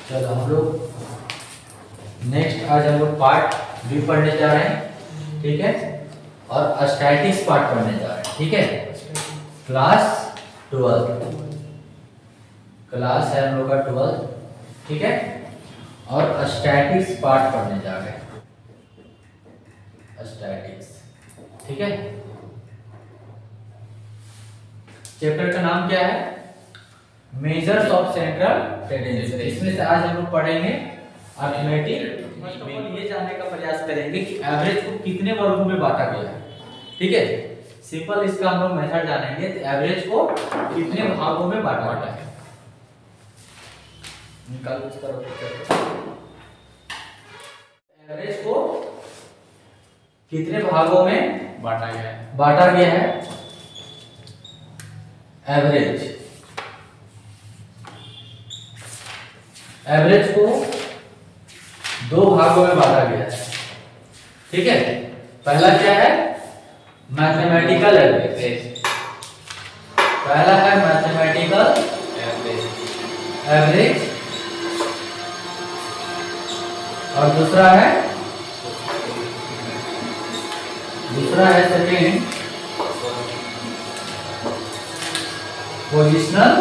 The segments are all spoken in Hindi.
चलो हम लोग नेक्स्ट आज हम लोग पार्ट बी पढ़ने जा रहे हैं, ठीक है। और स्टैटिक्स पार्ट पढ़ने जा रहे हैं, ठीक है। क्लास 12 क्लास है हम लोग का 12, ठीक है। और स्टैटिक्स पार्ट पढ़ने जा रहे हैं, स्टैटिक्स, ठीक है। चैप्टर का नाम क्या है? Measures of central tendency. इसमें से आज हम लोग पढ़ेंगे अर्थमेटिक। ये जानने का प्रयास करेंगे कि एवरेज को कितने वर्गों में बांटा गया है, ठीक है। सिंपल इसका हम लोग मेथड जानेंगे, तो एवरेज को कितने भागों में बांटा गया है। निकाल इसका एवरेज को कितने भागों में बांटा गया है। बांटा गया है। एवरेज को दो भागों में बांटा गया है, ठीक है। पहला क्या है? Mathematical average. पहला है मैथमेटिकल एवरेज और दूसरा है सेकेंड पोजिशनल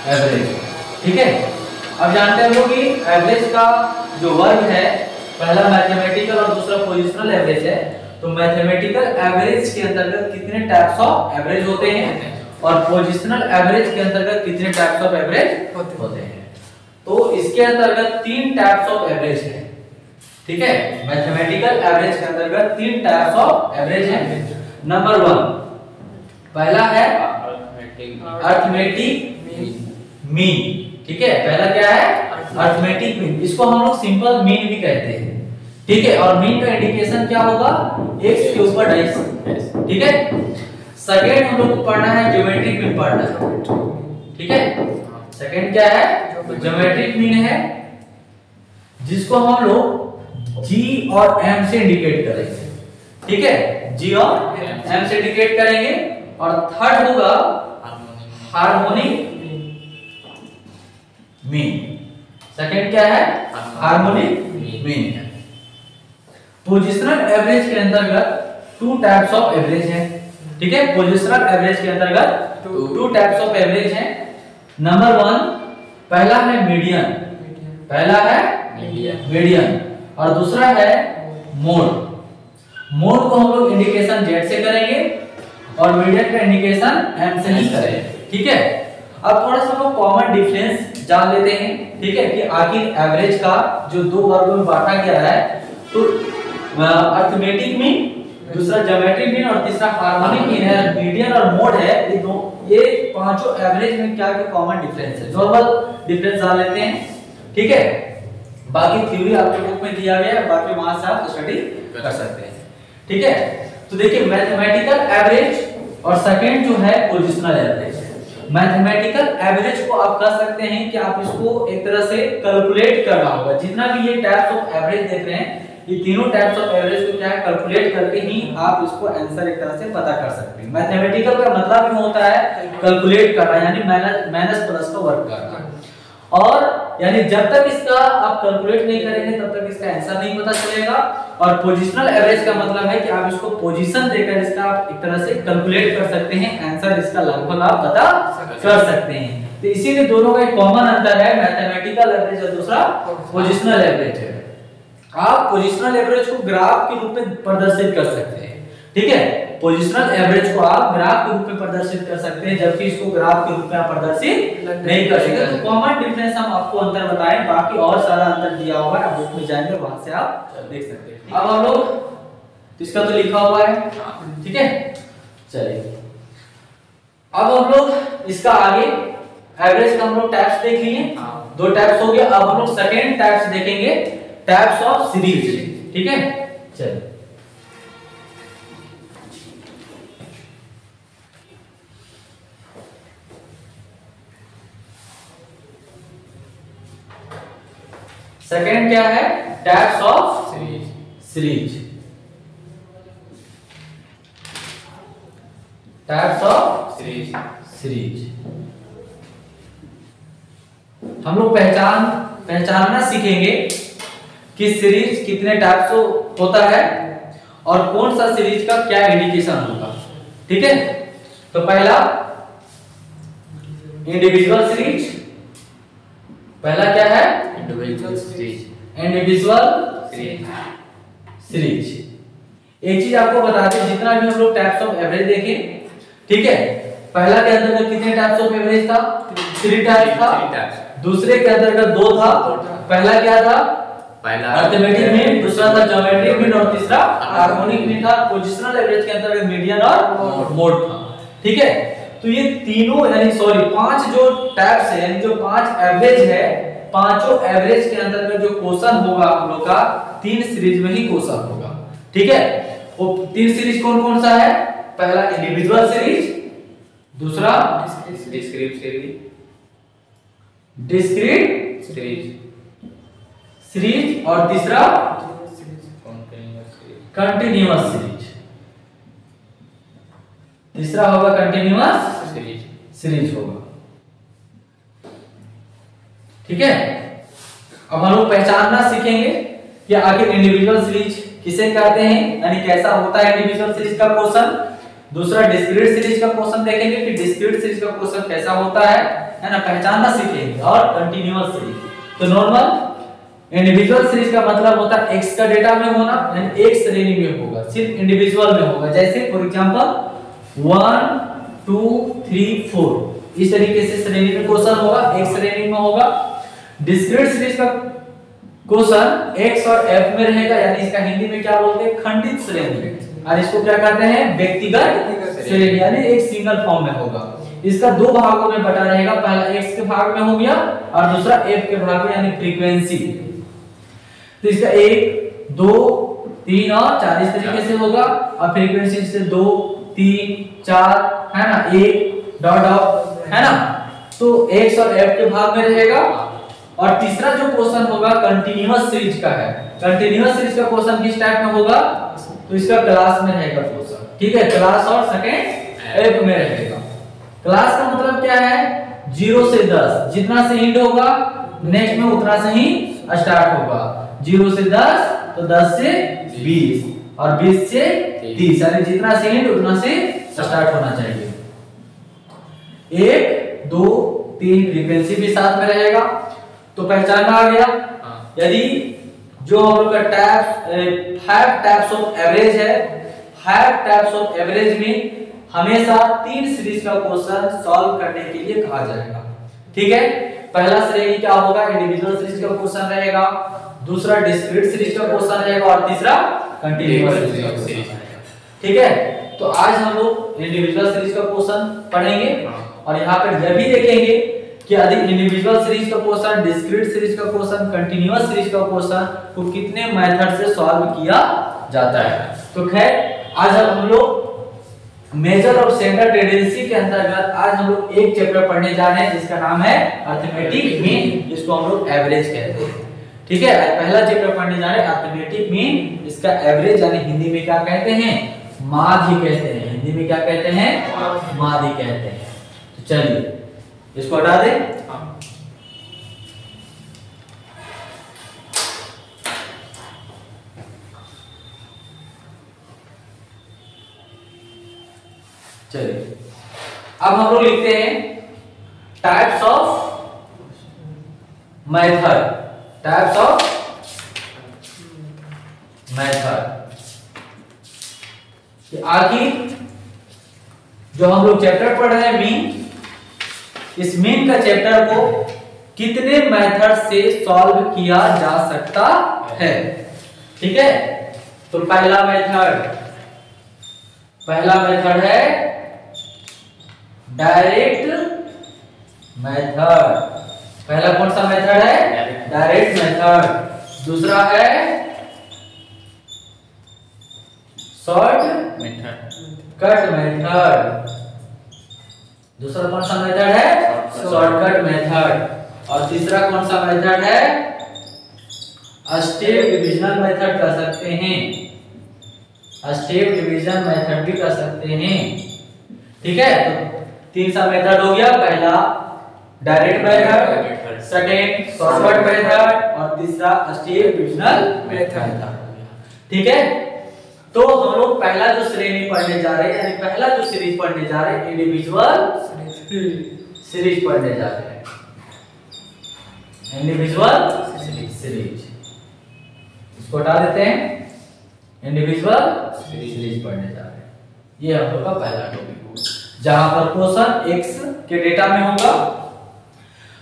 एवरेज, ठीक है। अब जानते हैं लोग कि एवरेज का जो वर्ग है, पहला मैथमेटिकल और दूसरा पोजिशनल एवरेज है। तो मैथमेटिकल एवरेज के अंतर्गत कितने टाइप्स ऑफ एवरेज होते हैं और पोजिशनल एवरेज के अंतर्गत कितने टाइप्स ऑफ एवरेज होते हैं। तो इसके अंतर्गत 3 टाइप्स ऑफ एवरेज है, ठीक है। मैथमेटिकल एवरेज के अंतर्गत 3 टाइप्स ऑफ एवरेज है। नंबर 1 पहला है अर्थमेटिक मीन, ठीक है। पहला क्या है? Arithmetic mean. इसको हम लोग सिंपल मीन भी कहते हैं, ठीक है। और मीन का इंडिकेशन क्या होगा? x के ऊपर डाइस, ठीक है। सेकंड हम लोग को पढ़ना है ज्योमेट्रिक मीन पढ़ना है, ठीक है। सेकंड क्या है? ज्योमेट्रिक मीन है, जिसको हम लोग G और M से इंडिकेट करेंगे, ठीक है। G और M से इंडिकेट करेंगे। और थर्ड होगा हार्मोनिक मीन। सेकंड क्या है? हार्मोनिक मीन है। पोजिशनल एवरेज के अंतर्गत 2 टाइप्स ऑफ एवरेज है, ठीक है। पोजिशनल एवरेज के अंतर्गत 2 टाइप्स ऑफ एवरेज है। नंबर 1 पहला है मीडियन, पहला है मीडियन और दूसरा है मोड। मोड को हम लोग इंडिकेशन Z से करेंगे और मीडियन का इंडिकेशन M से ही करेंगे, ठीक है। अब थोड़ा सा हम लोग कॉमन डिफरेंस जान लेते हैं, ठीक है, कि आखिर एवरेज का जो 2 वर्गों में बांटा गया है, तो अर्थमेटिक मीन, दूसरा ज्योमेट्रिक मीन और तीसरा हार्मोनिक मीन है। मीडियन और मोड है, ये पांचों एवरेज में क्या क्या कॉमन डिफरेंस है, नॉर्मल डिफरेंस जान लेते हैं, ठीक है। बाकी थ्योरी आपके बुक में दिया गया है, बाकी वहां से आप स्टडी कर सकते हैं, ठीक है। तो देखिए मैथमेटिकल एवरेज और सेकंड जो है पोजिशनल एवरेज। मैथमेटिकल एवरेज को आप कह सकते हैं कि आप इसको एक तरह से कैलकुलेट करना होगा। जितना भी ये टाइप्स ऑफ एवरेज देख रहे हैं, ये तीनों टाइप्स ऑफ एवरेज को क्या है, कैलकुलेट करके ही आप इसको आंसर एक तरह से पता कर सकते हैं। मैथमेटिकल का मतलब भी होता है कैलकुलेट करना, यानी माइनस प्लस का वर्क करना। और यानी जब तक इसका आप कैलकुलेट नहीं करेंगे तब तक इसका आंसर नहीं पता चलेगा। और पोजिशनल एवरेज का मतलब है कि आप इसको पोजीशन देकर इसका आप एक तरह से कैलकुलेट कर सकते हैं, आंसर इसका लगभग आप पता कर सकते हैं। तो इसीलिए दोनों का एक कॉमन अंतर है, मैथमेटिकल एवरेज और दूसरा पोजिशनल एवरेज है। आप पोजिशनल एवरेज को ग्राफ के रूप में प्रदर्शित कर सकते हैं, ठीक है। पोजिशनल एवरेज को आप ग्राफ के रूप में प्रदर्शित कर सकते हैं, जबकि इसको ग्राफ के रूप में आप प्रदर्शित नहीं कर सकते। तो कॉमन डिफरेंस हम आपको अंतर बताएं, बाकी और सारा अंतर दिया हुआ है, आप बुक में जाएंगे वहां से आप देख सकते हैं। अब हम लोग इसका तो लिखा हुआ है, ठीक है। चलिए अब हम लोग इसका आगे एवरेज का हम लोग टाइप्स देख लिए, 2 टाइप्स हो गया। अब हम लोग सेकंड टाइप्स देखेंगे, टाइप्स ऑफ सीरीज, ठीक है। चलिए सेकंड क्या है? Types of series. Types of series. हम लोग पहचानना सीखेंगे कि सीरीज कितने टाइप्स होता है और कौन सा सीरीज का क्या इंडिकेशन होगा। ठीक है, तो पहला इंडिविजुअल सीरीज। पहला क्या है? Individual series. Individual series. एक चीज आपको बता दें, जितना भी हम लोग टाइप्स ऑफ एवरेज देखें, ठीक है, पहला के अंतर्गत कितने टाइप्स ऑफ एवरेज था? 3 टाइप था। दूसरे के अंतर्गत 2 था। पहला क्या था? पहला अरिथमेटिक मीन, दूसरा था ज्योमेट्रिक मीन और तीसरा हार्मोनिक मीन था। पोजिशनल एवरेज के अंतर्गत मीडियन और मोड था। ठीक है, तो ये तीनों यानी 5 जो टाइप्स है, यानी जो 5 एवरेज है, पांचों एवरेज के अंतर्गत जो क्वेश्चन होगा हम लोग का 3 सीरीज में ही क्वेश्चन होगा। ठीक है, वो 3 सीरीज कौन कौन सा है? पहला इंडिविजुअल सीरीज, दूसरा डिस्क्रीट सीरीज, डिस्क्रीट सीरीज और तीसरा कंटिन्यूअस सीरीज। तीसरा होगा कंटिन्यूअस सीरीज होगा। ठीक है, अब हम लोग पहचानना सीखेंगे कि आखिर इंडिविजुअल सीरीज किसे कहते हैं, यानी कैसा होता है इंडिविजुअल सीरीज का क्वेश्चन। दूसरा डिस्क्रीट सीरीज का क्वेश्चन देखेंगे कि डिस्क्रीट सीरीज का क्वेश्चन कैसा होता है ना, पहचानना सीखेंगे। और कंटिन्यूअस सीरीज, तो नॉर्मल इंडिविजुअल सीरीज का मतलब होता है x का डेटा में होना, यानी एक श्रेणी में होगा, सिर्फ इंडिविजुअल में होगा। जैसे फॉर एग्जांपल 1 2 3 4 इस तरीके से श्रेणी में क्वेश्चन होगा, एक श्रेणी में होगा। डिस्क्रीट सीरीज का क्वेश्चन x और f में रहेगा, यानी इसका हिंदी में क्या बोलते हैं? खंडित श्रेणी। और इसको क्या कहते हैं? व्यक्तिगत श्रेणी, यानी एक सिंगल फॉर्म में होगा। इसका 2 भागों में बटा रहेगा, पहला x के भाग में हो गया और दूसरा f के भाग में, यानी फ्रीक्वेंसी। तो इसका 1 2 3 और 4 इस तरीके से होगा। और फ्रीक्वेंसी से 2 3 4 है ना, 1 डॉट डॉट है ना, तो x और f के भाग में रहेगा। और तीसरा जो क्वेश्चन होगा कंटीन्यूअस सीरीज का है। कंटीन्यूअस सीरीज का क्वेश्चन किस टाइप में होगा? तो इसका क्लास में रहेगा क्वेश्चन। ठीक है, क्लास और सेकंड एफ में रहेगा। क्लास का मतलब क्या है? 0 से 10, जितना से एंड होगा नेक्स्ट में उतना से ही स्टार्ट होगा। 0 से 10 तो 10 से 20 और 20 से 30, यानी जितना से एंड उतना से स्टार्ट होना चाहिए। 1 2 3 फ्रीक्वेंसी भी साथ में रहेगा। तो पहचानना आ गया। यदि जो हम लोग का 5 टाइप्स ऑफ एवरेज है, 5 टाइप्स ऑफ एवरेज में हमेशा 3 सीरीज का क्वेश्चन सॉल्व करने के लिए कहा जाएगा। ठीक है, पहला श्रेणी क्या होगा? इंडिविजुअल सीरीज का क्वेश्चन रहेगा, दूसरा डिस्क्रीट सीरीज का क्वेश्चन रहेगा और तीसरा कंटीन्यूअस सीरीज का क्वेश्चन रहेगा। ठीक है, तो आज हम लोग इंडिविजुअल सीरीज का क्वेश्चन पढ़ेंगे और यहाँ पर यह भी देखेंगे कि यदि इंडिविजुअल सीरीज का क्वेश्चन, डिस्क्रीट सीरीज का क्वेश्चन, कंटीन्यूअस सीरीज का क्वेश्चन को कितने मेथड से सॉल्व किया जाता है। तो खैर आज हम लोग मेजर और सेंटर टेंडेंसी के अंतर्गत आज हम लोग एक चैप्टर पढ़ने जा रहे हैं जिसका नाम है अरिथमेटिक मीन, इसको हम लोग एवरेज कहते हैं। ठीक है, पहला चैप्टर पढ़ने जा रहे हैं अरिथमेटिक मीन, इसका एवरेज यानी हिंदी में क्या कहते हैं? माध्य कहते हैं। हिंदी में क्या कहते हैं? माध्य कहते हैं। तो चलिए इसको हटा दें। चलिए अब हम लोग लिखते हैं types of method. Types of method, आखिर जो हम लोग चैप्टर पढ़ रहे हैं मीन, इस मीन का चैप्टर को कितने मेथड से सॉल्व किया जा सकता है। ठीक है, तो पहला मेथड है डायरेक्ट मेथड। पहला कौन सा मेथड है? Direct method. दूसरा है शॉर्ट कट मेथड। दूसरा कौन सा मेथड है? Shortcut method. और तीसरा कौन सा मेथड है? स्टेप डिवीजन मेथड कर सकते हैं। स्टेप डिवीजन मेथड भी कर सकते हैं। ठीक है, तो 3 सा मेथड हो गया। पहला direct method, second shortcut method और तीसरा स्टेप डिविजनल मेथड। ठीक है, तो हम लोग पहला जो श्रेणी पढ़ने जा रहे हैं, यानी पहला जो सीरीज पढ़ने जा रहे हैं, इंडिविजुअल सीरीज पढ़ने जा रहे हैं, इंडिविजुअल सीरीज। इसको हटा देते हैं, इंडिविजुअल सीरीज पढ़ने जा रहे हैं। ये हम लोग का पहला टॉपिक होगा, जहां पर क्वेश्चन x के डेटा में होगा।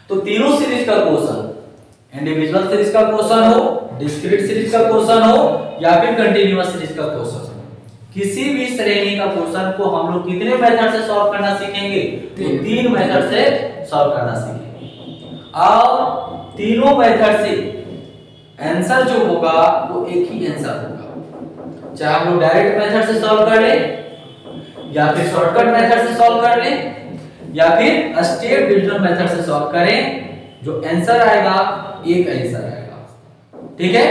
तो तीनों सीरीज का क्वेश्चन, इंडिविजुअल सीरीज का क्वेश्चन हो, डिस्क्रीट सीरीज का क्वेश्चन हो या फिर कंटीन्यूअस सीरीज का क्वेश्चन हो, किसी भी श्रेणी का क्वेश्चन को हम लोग कितने मेथड से सॉल्व करना सीखेंगे? तो 3 मेथड से सॉल्व करना सीखेंगे। और तीनों मेथड से आंसर जो होगा वो एक ही आंसर होगा, चाहे हम लोग डायरेक्ट मेथड से सॉल्व कर लें या फिर शॉर्टकट मेथड से सॉल्व कर लें या फिर स्टेप डिविजन मेथड से सॉल्व करें, जो आंसर आएगा एक आंसर आएगा। ठीक है,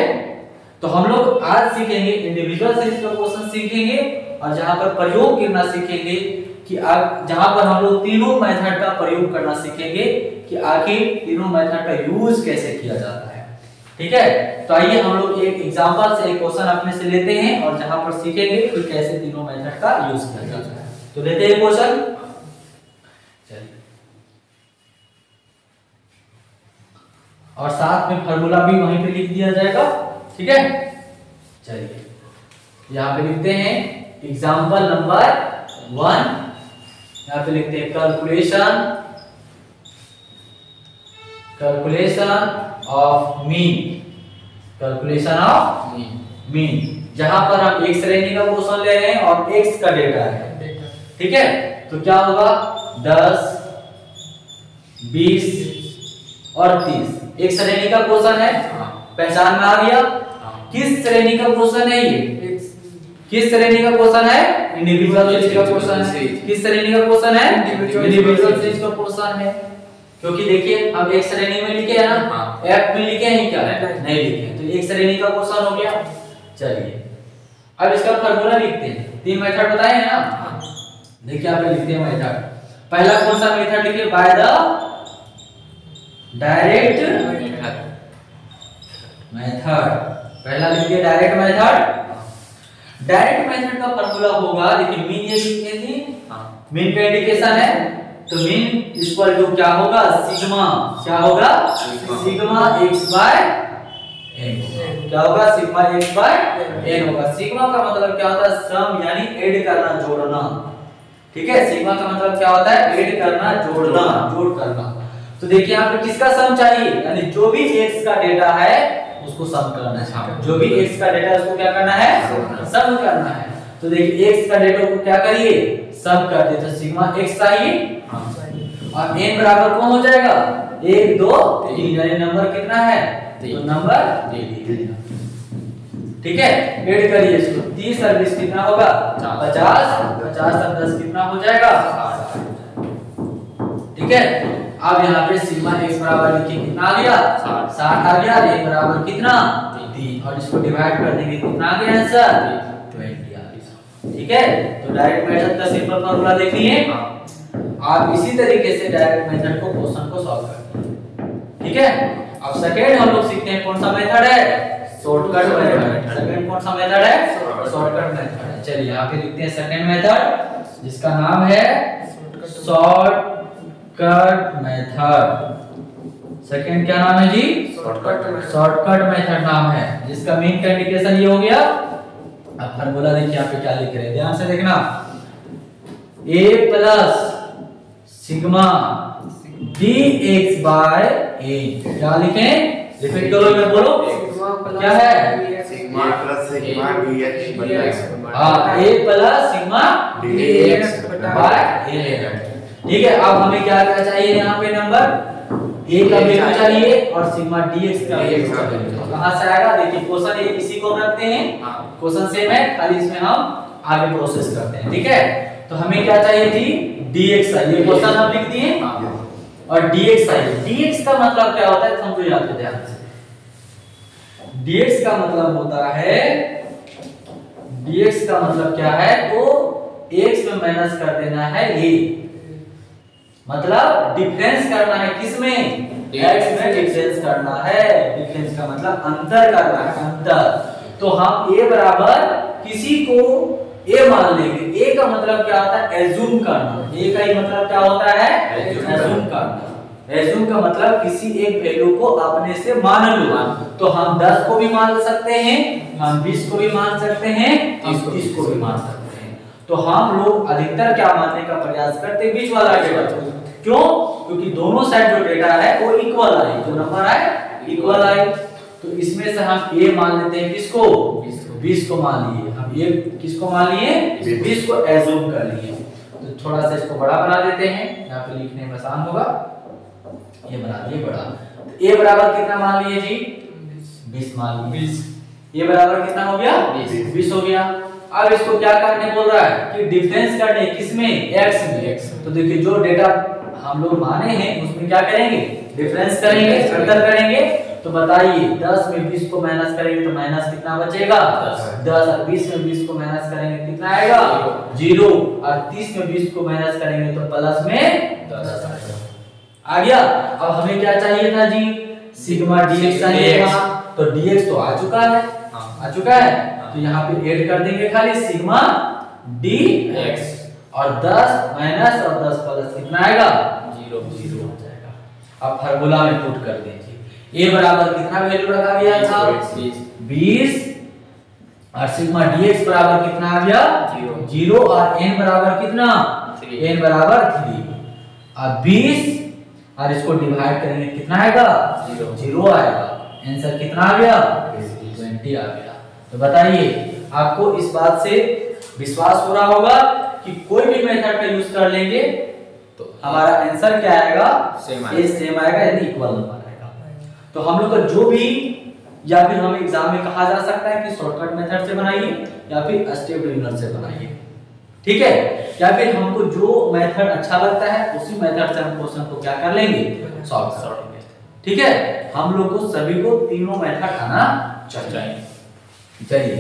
तो हम लोग आज सीखेंगे इंडिविजुअल सीरीज का क्वेश्चन सीखेंगे और जहां पर प्रयोग करना सीखेंगे कि जहां पर हम लोग तीनों मेथड का प्रयोग करना सीखेंगे कि आखिर तीनों मेथड का यूज कैसे किया जाता है। ठीक है, तो आइए हम लोग एक एग्जांपल से एक क्वेश्चन अपने से लेते हैं और जहां पर सीखेंगे कि कैसे तीनों मेथड का यूज किया जाता है। तो लेते हैं क्वेश्चन, चलिए, और साथ में फार्मूला भी वहीं पे लिख दिया जाएगा। ठीक है, चलिए यहाँ पे लिखते हैं एग्जांपल नंबर 1। यहाँ पे लिखते हैं कैलकुलेशन ऑफ मीन, जहां पर हम एक श्रेणी का क्वेश्चन ले रहे हैं और x का डेटा है। ठीक है, तो क्या होगा 10, 20 और 30 एक श्रेणी का क्वेश्चन है, पहचान में आ गया। किस श्रेणी का क्वेश्चन है ये? किस श्रेणी का क्वेश्चन है? इंडिविजुअल सीरीज का क्वेश्चन है। किस श्रेणी का क्वेश्चन है? इंडिविजुअल सीरीज का क्वेश्चन है, क्योंकि देखिए हम एक श्रेणी में लिखे हैं ना, एफ में लिखे हैं क्या? नहीं लिखे, तो एक श्रेणी का क्वेश्चन हो गया। चलिए अब इसका फार्मूला लिखते हैं। 3 मेथड बताए हैं ना, देखिए यहाँ पे लिखते हैं मेथड। पहला कौन सा मेथड लिखिए? By the direct method. पहला लिखिए डायरेक्ट मेथड। डायरेक्ट मेथड का फार्मूला होगा, देखिए मीन ये लिखे थी, मीन का इंडिकेशन है, तो मीन इक्वल टू क्या होगा? सिग्मा। क्या होगा? Sigma x by n। क्या होगा? सिग्मा x बाय n होगा। सिग्मा का मतलब क्या होता है? सम, यानी ऐड करना, जोड़ना। ठीक है, सिग्मा का मतलब क्या होता है? ऐड करना, जोड़ना, जोड़ करना। तो देखिए यहाँ पे किसका सम चाहिए? यानी जो भी x का डेटा है उसको सम करना है। जो भी x का डेटा है उसको क्या करना है? सम करना है। तो देखिए x का डेटा को क्या करिए? सम कर दे, तो सिग्मा x चाहिए और n बराबर कौन हो जाएगा? 1 2 3, यानी नंबर कितना है? तो नंबर 3। ठीक है, ऐड करिए इसको। 30 और 20 कितना होगा? 50। 50 और 10 कितना हो जाएगा? 60। ठीक है, अब यहाँ पे सिग्मा x बराबर लिखिए, कितना आ गया? 60 आ गया। n बराबर कितना? 3, और इसको डिवाइड कर देंगे, कितना आ गया आंसर? 20 आ गया। ठीक है, तो डायरेक्ट मेथड का सिंपल फार्मूला देख लिए। आप इसी तरीके से डायरेक्ट मेथड को क्वेश्चन को सॉल्व करते हैं। ठीक है, अब सेकंड हम लोग सीखते हैं कौन सा मेथड है? Shortcut method. सेकंड कौन सा मेथड है? शॉर्टकट मेथड है। चलिए यहाँ पे लिखते हैं सेकंड मेथड, जिसका नाम है शॉर्टकट मेथड। सेकंड क्या नाम है जी? शॉर्टकट मेथड नाम है, जिसका मेन का इंडिकेशन ये हो गया। अब फार्मूला देखिए यहाँ पे क्या लिख रहे हैं, ध्यान से देखना। a plus sigma dx by a। क्या लिखें? रिपीट करो, मैं बोलो क्या है? Sigma plus sigma dx। हाँ, a plus sigma dx by a। ठीक है, अब हमें क्या क्या चाहिए? यहाँ पे नंबर a का वैल्यू चाहिए और सिग्मा dx का वैल्यू चाहिए। कहाँ से आएगा? देखिए क्वेश्चन इसी को रखते हैं, क्वेश्चन सेम है, खाली इसमें हम आगे प्रोसेस करते हैं। ठीक है, तो हमें क्या चाहिए थी? dx चाहिए। ये क्वेश्चन हम लिख दिए और dx चाहिए। dx का मतलब क्या होता है? समझो यहाँ पे ध्यान से। dx का मतलब होता है, dx का मतलब क्या है? तो x में माइनस कर देना है a, मतलब डिफरेंस करना है किसमें, x में डिफरेंस करना है। डिफरेंस का मतलब अंतर करना है, अंतर। तो हम a बराबर किसी को a मान लेंगे। a का मतलब क्या होता है, एज्यूम करना। a का ही मतलब क्या होता है, एज्यूम करना। एज्यूम का मतलब किसी एक वैल्यू को अपने से मान लो। तो हम 10 को भी मान सकते हैं, हम 20 को भी मान सकते हैं, हम 30 को भी मान सकते हैं। तो हम लोग अधिकतर क्या मानने का प्रयास करते हैं, बीच वाला डेटा। क्यों? क्योंकि दोनों साइड जो डेटा है वो इक्वल आए, जो नंबर आए इक्वल आए। तो इसमें से हम a मान लेते हैं, किसको, 20 को मान लिए। हम ये किसको मान लिए, 20 को एज्यूम कर लिए। तो थोड़ा सा इसको बड़ा बना देते हैं, यहाँ पे लिखने में आसान होगा। ये बना दिए बड़ा। तो a बराबर कितना मान लिए जी, 20 मान लिए। 20 a बराबर कितना हो गया, 20 हो गया। अब इसको क्या करने बोल रहा है कि डिफरेंस करने, किसमें, x में। तो देखिए जो डेटा हम लोग माने हैं उसमें क्या करेंगे, डिफरेंस करेंगे, अंतर करेंगे। तो बताइए 10 में 20 को माइनस करेंगे तो माइनस कितना बचेगा, 10। और 20 में 20 को माइनस करेंगे कितना आएगा, 0। और 30 में 20 को माइनस करेंगे तो प्लस में 10 आ गया। अब हमें क्या चाहिए था जी, सिग्मा dx चाहिए था। तो dx तो आ चुका है, आ चुका है। तो यहाँ पे ऐड कर देंगे खाली सिग्मा dx। और 10 माइनस और 10 प्लस कितना आएगा, 0 हो जाएगा। अब फार्मूला में पुट कर दीजिए। a बराबर कितना वैल्यू रखा गया था, 20। और सिग्मा dx बराबर कितना आ गया, 0। और n बराबर कितना, n बराबर 3। अब 20 और इसको डिवाइड करेंगे कितना आएगा, 0 आएगा। आंसर कितना आ गया, 20 आ गया। तो बताइए आपको इस बात से विश्वास हो रहा होगा कि कोई भी मेथड का यूज कर लेंगे तो हमारा आंसर क्या आएगा, सेम आएगा, यानी इक्वल नंबर आएगा। तो हम लोग का जो भी, या फिर हमें एग्जाम में कहा जा सकता है कि शॉर्टकट मेथड से बनाइए या फिर स्टेप डिवीजन से बनाइए, ठीक है। या फिर हमको जो मेथड अच्छा लगता है उसी मेथड से हम क्वेश्चन को क्या कर लेंगे, सॉल्व कर लेंगे, ठीक है। हम लोग को सभी को तीनों मेथड आना चाहिए। चलिए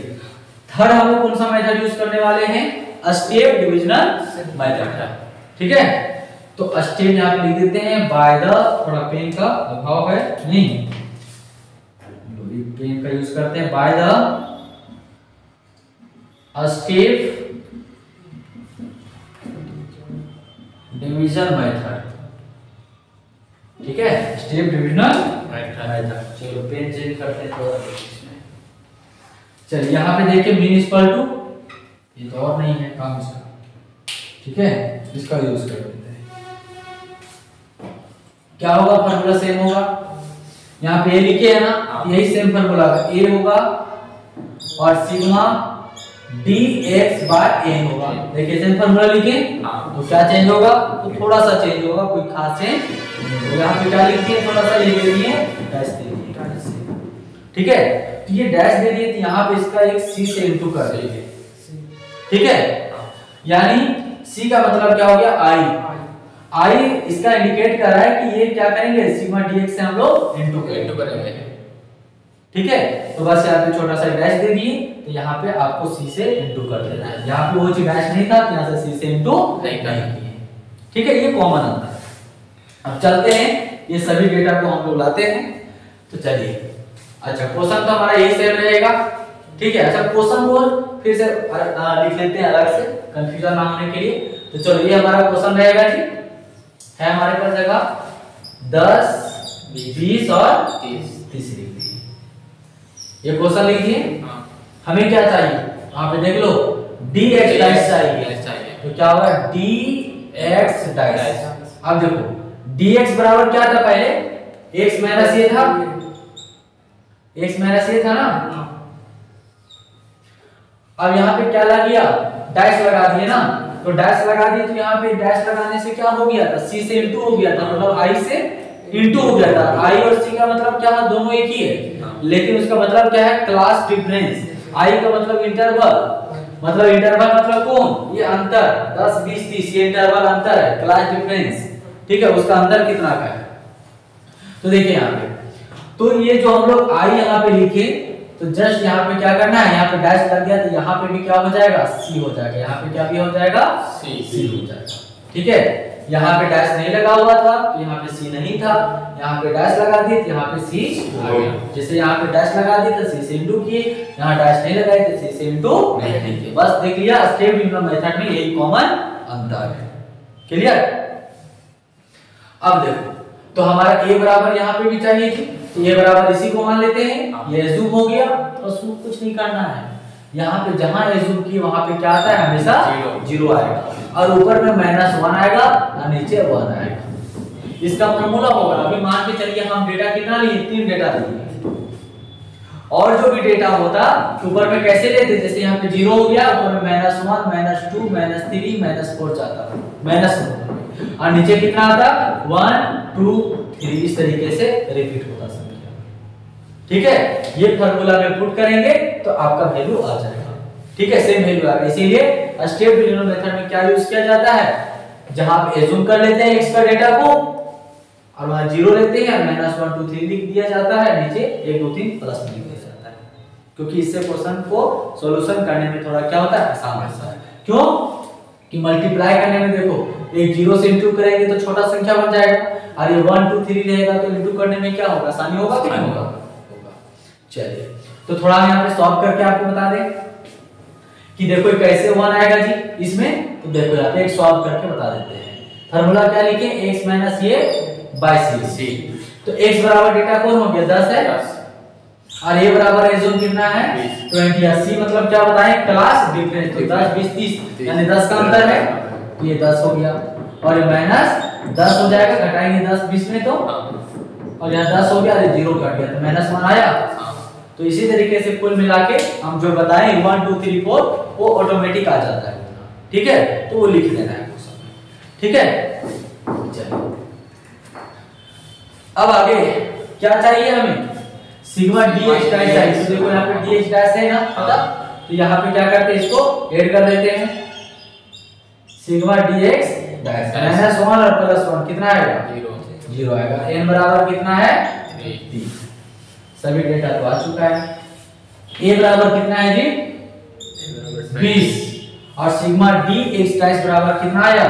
थर्ड हम लोग कौन सा मेथड यूज करने वाले हैं, स्टेप डिविजनल मेथड, ठीक है। तो स्टेप यहाँ पे लिख देते हैं बाय द, थोड़ा पेन का अभाव है, नहीं पेन का यूज करते हैं, by the step division method, ठीक है। Step divisional method. चलो पेन चेंज करते हैं थोड़ा। चलिए यहाँ पे देखिए मीन इक्वल टू, ये तो और नहीं है काम इसका, ठीक है, इसका यूज कर लेते हैं। क्या होगा, फार्मूला सेम होगा। यहाँ पे लिखे है ना, यही सेम फार्मूला है, a होगा और सिग्मा dx बाय n होगा। देखिए सेम फार्मूला लिखे, तो क्या चेंज होगा, तो थोड़ा सा चेंज होगा, कोई खास चेंज नहीं। तो यहाँ पे क्या लिखिए, थोड़ा सा ये दे दिए, डैश दे दिए, ठीक है। तो ये डैश दे दिए, तो यहाँ पे इसका एक c से इनटू कर देंगे, ठीक है। यानी c का मतलब क्या हो गया, i इसका इंडिकेट कर रहा है कि ये क्या करेंगे, सिग्मा dx से हम लोग इनटू करेंगे, ठीक है। तो बस यहाँ पे छोटा सा डैश दे दिए, तो यहाँ पे आपको c से इनटू कर देना है। यहाँ पे वो चीज डैश नहीं था, तो यहाँ से c से इनटू नहीं करना, ठीक है। ये कॉमन अंतर है। अब चलते हैं, ये सभी डेटा को हम लोग लाते हैं। तो चलिए, अच्छा क्वेश्चन तो हमारा यही सेम रहेगा, ठीक है। अच्छा क्वेश्चन को फिर से लिख लेते हैं अलग से, कंफ्यूजन ना होने के लिए। तो चलो ये हमारा क्वेश्चन रहेगा जी, है हमारे पास जगह 10, 20 और 30 लिख दिए। ये क्वेश्चन लिखिए। हमें क्या चाहिए, यहाँ पे देख लो dx डैश चाहिए, तो क्या होगा dx डैश। अब देखो dx बराबर क्या था, पहले x माइनस ये था, x माइनस ये था ना। अब यहाँ पे क्या लगा दिया, डैश लगा दिए ना। तो डैश लगा दिए, तो यहाँ पे डैश लगाने से क्या हो गया था, c से इनटू हो गया था, मतलब i से इनटू हो गया था। i और c का मतलब क्या है, दोनों एक ही है, लेकिन उसका मतलब क्या है, क्लास डिफरेंस। i का मतलब इंटरवल, मतलब कौन, ये अंतर 10, 20, 30, ये इंटरवल अंतर है, क्लास डिफरेंस, ठीक है। उसका अंतर कितना का है, तो देखिए यहाँ पे, तो ये जो हम लोग i यहाँ पे लिखे, तो जस्ट यहाँ पे क्या करना है, यहाँ पे डैश लग गया, तो यहाँ पे भी क्या हो जाएगा, c हो जाएगा। यहाँ पे क्या भी हो जाएगा, c हो जाएगा, ठीक है। यहाँ पे डैश नहीं लगा हुआ था तो यहाँ पे सी नहीं था, यहाँ पे डैश लगा दिए तो यहाँ पे सी आ गया। जैसे यहाँ पे डैश लगा दिए तो सी से इंटू किए, यहाँ डैश नहीं लगाए तो सी से इंटू नहीं किए। बस देख लिया, स्टेप डिविजन मेथड में यही कॉमन अंतर है। क्लियर? अब देखो तो हमारा a बराबर यहाँ पे भी चाहिए थी, तो a बराबर इसी को मान लेते हैं, ये एज्यूम हो गया। तो कुछ नहीं करना है, यहाँ पे जहां एज्यूम की वहां पे क्या आता है, हमेशा जीरो आएगा, और ऊपर में -1 आएगा और नीचे 1 आएगा। इसका फार्मूला होगा, अभी मान के चलिए हम डेटा कितना लिए, 3 डेटा लिए, और जो भी डेटा होता ऊपर में कैसे लेते, जैसे यहाँ पे 0 हो गया, ऊपर में -1 -2 -3 -4 जाता, -1 और नीचे कितना आता, 1 2 3, इस तरीके से रिपीट होता संख्या। ठीक है, ये फार्मूला में पुट करेंगे तो आपका वैल्यू आ जाएगा। ठीक है, सेम वैल्यू आएगा। इसीलिए स्टेप डिविजन मेथड में क्या यूज किया जाता है, जहां पे एज्यूम कर लेते हैं x का डेटा को और वहां 0 लेते हैं, -1 2 3 लिख दिया जाता है, नीचे 1 2 3 प्लस लिख दिया जाता है, क्योंकि इससे क्वेश्चन को सॉल्यूशन करने में थोड़ा क्या होता है, आसान होता है। क्यों कि मल्टीप्लाई करने में देखो, एक 0 से इंटू करेंगे तो छोटा संख्या बन जाएगा, और ये 1 2 3 रहेगा तो इंटू करने में क्या होगा, आसानी होगा कि नहीं होगा? चलिए तो थोड़ा हम यहाँ पे सॉल्व करके आपको बता दें कि देखो कैसे 1 आएगा जी इसमें। तो देखो यहाँ पे एक सॉल्व करके बता देते हैं। फार्मूला क्या लिखे, x माइनस ये बाय सी। तो x बराबर डेटा कौन हो गया, 10 है, और a बराबर एज्यूम कितना है, 20, और c मतलब क्या बताएं, क्लास डिफरेंस। तो 10 20 30 यानी 10 का अंतर है, तो ये 10 हो गया, और ये माइनस 10 हो जाएगा, घटाएंगे 10 20 में तो, और यहाँ 10 हो गया, अरे 0 कट गया तो -1 आया। तो इसी तरीके से कुल मिला के हम जो बताएं 1 2 3 4 वो ऑटोमेटिक आ जाता है। ठीक है, तो वो लिख देना है क्वेश्चन में। ठीक है, चलिए अब आगे क्या चाहिए हमें, सिग्मा dx डैश चाहिए। तो देखो यहाँ पे dx डैश है ना, पता, तो यहाँ पे क्या करते हैं, इसको ऐड कर लेते हैं, सिग्मा dx डैश -1 और +1 कितना आएगा, 0 आएगा। n बराबर कितना है, 3। सभी डेटा तो आ चुका है। a बराबर कितना है जी, 20, और सिग्मा dx डैश बराबर कितना आया,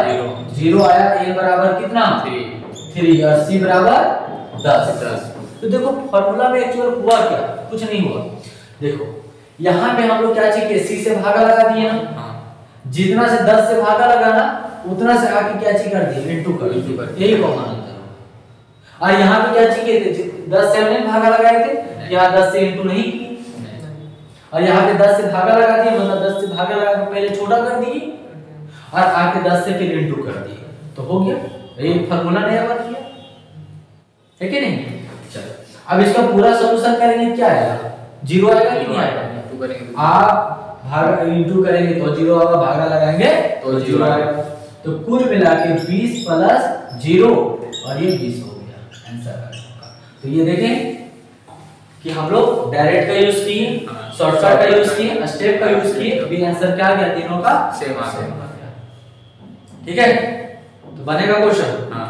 0 आया। a बराबर कितना, 3, और c बराबर 10। तो देखो फार्मूला में एक्चुअल हुआ क्या, कुछ नहीं हुआ। देखो यहाँ पे हम लोग क्या चाहिए, c से भागा लगा दिए ना, जितना से 10 से भागा लगाना उतना से आके क्या चाहिए कर दिए, इंटू कर, यही कॉमन अंतर। और यहाँ पे क्या चाहिए थे, 10 से हमने भागा लगाए थे, यहाँ 10 से इंटू नहीं किए, और यहाँ पे 10 से भागा लगा दिए, मतलब 10 से भागा लगा के पहले छोटा कर दिए और आके 10 से फिर इंटू कर दिए, तो हो गया। ये फार्मूला नया बन गया, है कि नहीं। चलो अब इसका पूरा सॉल्यूशन करेंगे, क्या आएगा, 0 आएगा कि नहीं आएगा, आप भागा इंटू करेंगे तो 0 आएगा, भागा लगाएंगे तो 0 आएगा। तो कुल मिला के 20 + 0 और ये 20 हो गया आंसर आपका। तो ये देखें कि हम लोग डायरेक्ट का यूज किए, शॉर्टकट का यूज किए, स्टेप का यूज किए, भी आंसर क्या आ गया, तीनों का सेम आ गया। ठीक है, तो बनेगा क्वेश्चन।